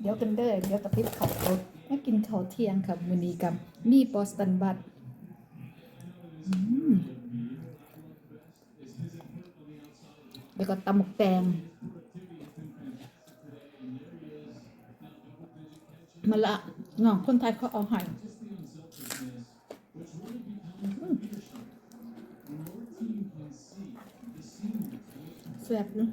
ดี๋ยวกันเด้อเดี๋ยวตะพิดเขามากินข้าวเที่ยงค่ะมื้อนี้กับมีบอสตันบัตแล้วก็ตำหมกแตงมาละน้องคนไทยเขาเอาให้แซ่บเนาะ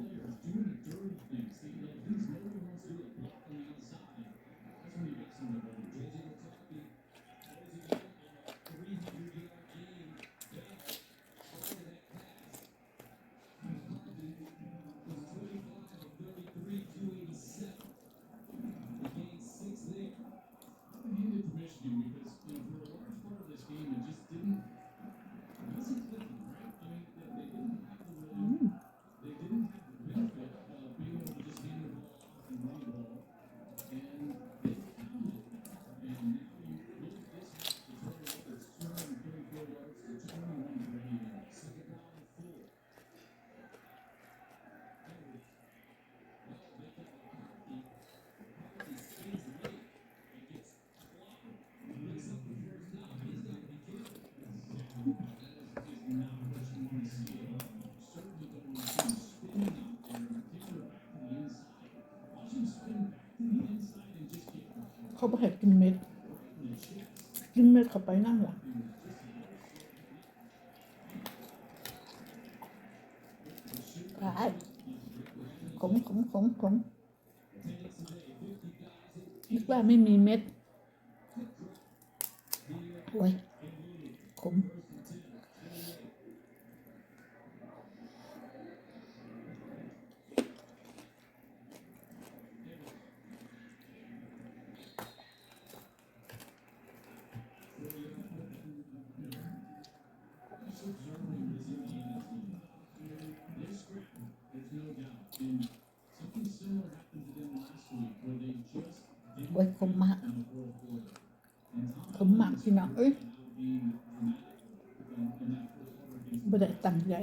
เขาบ่ให้กินเม็ดเข้าไปนั่นล่ะได้ขมนึกว่าไม่มีเม็ดโอ้ยขมโอ้ยขมมากพี่น้องเอ้ยบ่ได้ตั้งใจ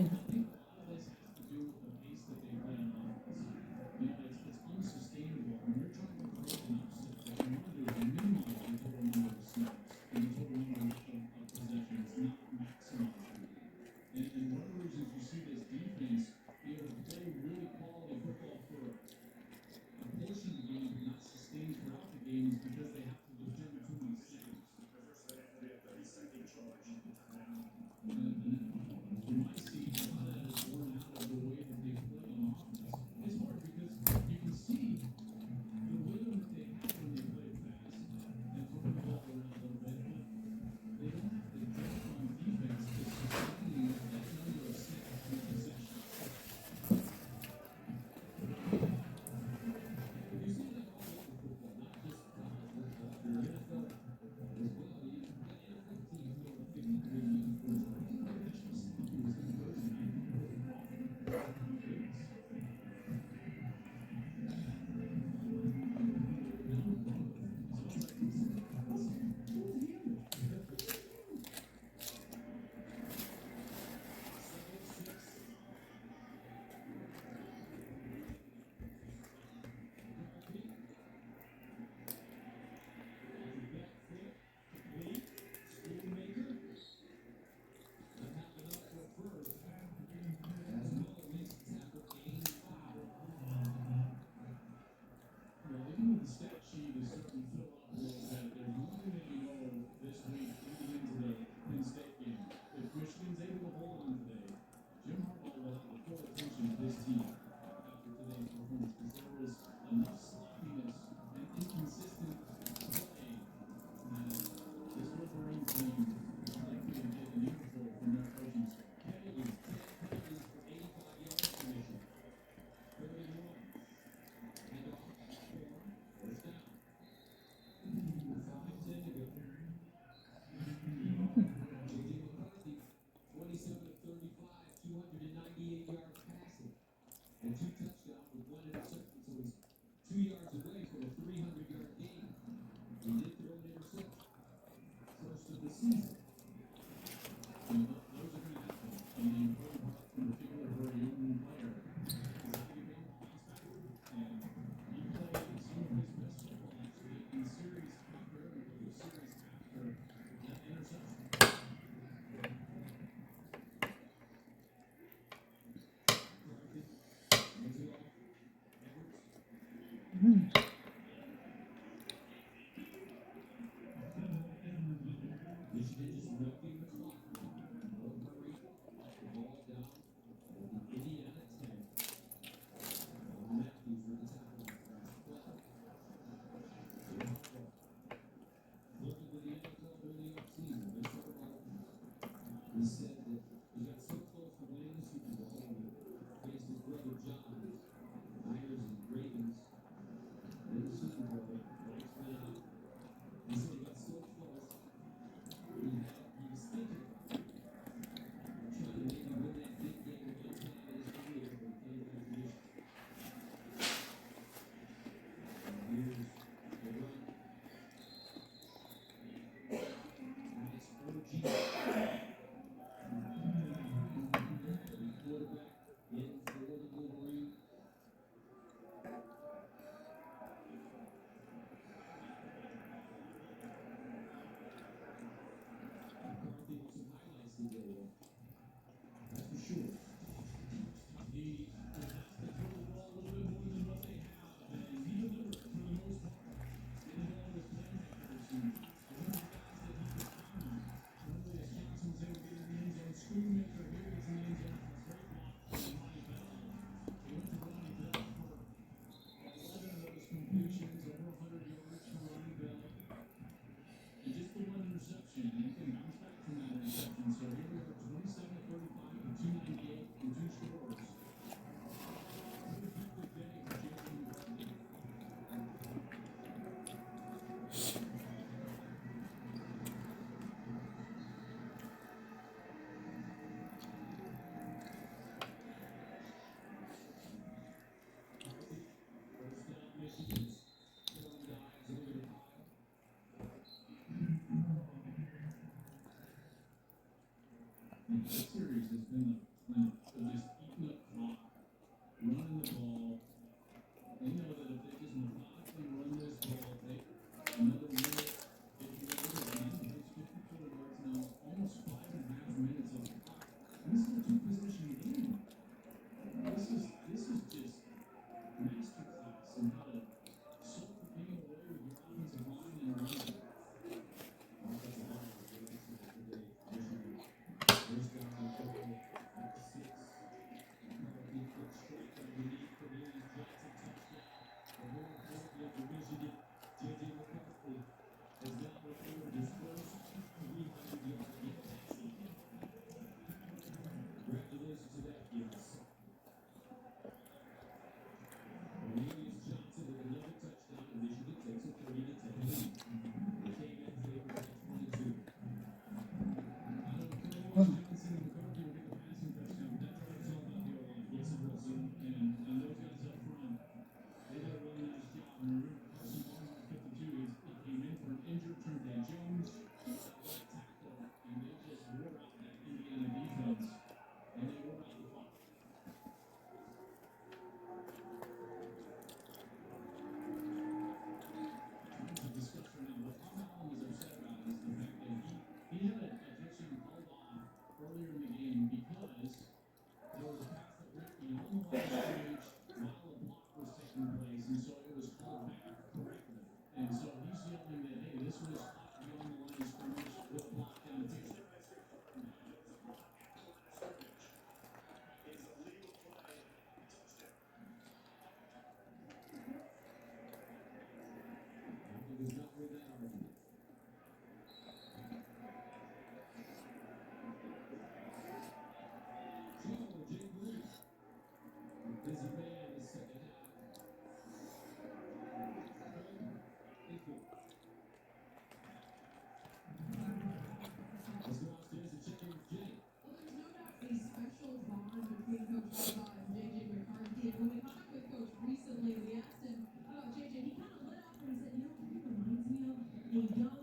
Recently, we asked him about JJ. He kind of lit off and he said, you know, he reminds me of a young